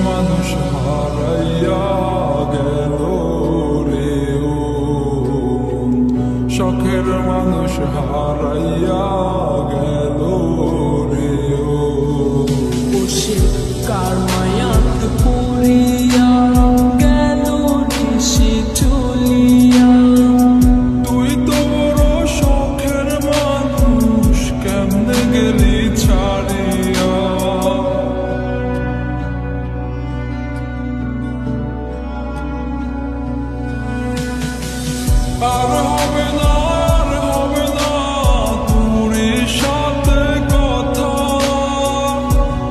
মানুষ হারাইয়া গেল রে ও শখের মানুষ হারাইয়া গেল রে ও বসে কার মায়াত পড়িয়া গেল রে সে চলিয়া। তুই তো বড় শখের মানুষ কেমনে গেলি ছাড়িয়া। আর হবে না আর হবে না তোর সাথে কথা,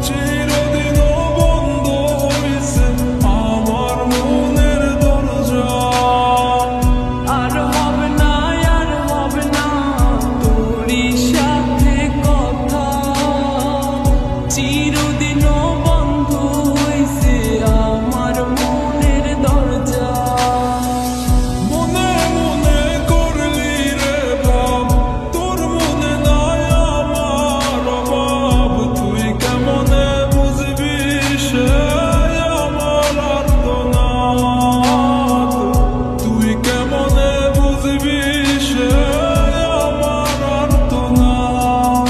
চিরদিন বন্ধ হইছে আমার মনের দরজা। আর হবে না তোর সাথে কথা, চিরদিনও বন্ধ হইছে আমার মনের দরজা। মনে মনে করলি রে ভাব তোর মনে নাই আমার অভাব, তুই কেমনে বুঝবি সে আমার আর্তনাদ, তুই কেমনে বুঝবি সে আমার আর্তনাদ।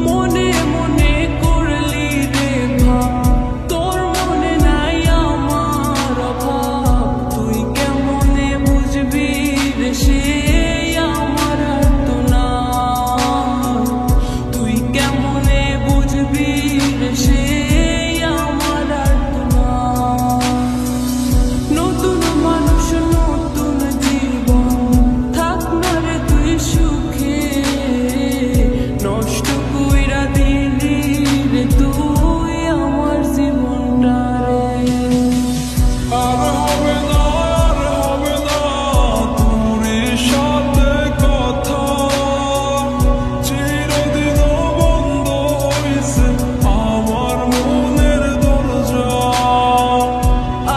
মনে মনে করলি রে ভাব তোর মনে নাই আমার অভাব, তুই কেমনে বুঝবি রে সে আমার আর্তনাদ, তুই কেমনে বুঝবি রে সে আমার আর্তনাদ। নতুন মানুষ নতুন জীবন থাক না রে তুই সুখে, নষ্ট কইরা দিলি রে তুই আমার জীবনটা রে। আর হবে না আর হবে না তোর সাথে কথা, চিরদিন বন্ধ হইছে আমার মনের দরজা।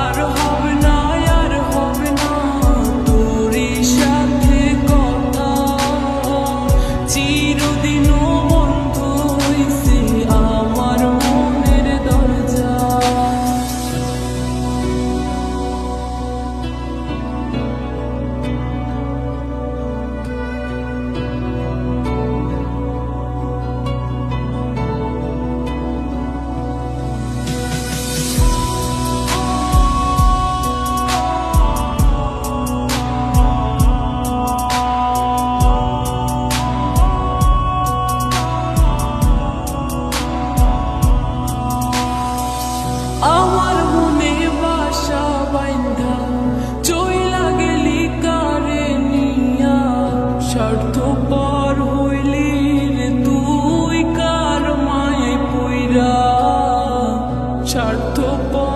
আর হবে না তোর সাথে কথা, চিরদিনও বন্ধ হইছে আমার মনের দরজা। আমার মনে বাসা বাইন্ধা চইলা গেলি কারে নিয়া, স্বার্থপর হইলি রে তুই কার মায়ে পইরা, স্বার্থপর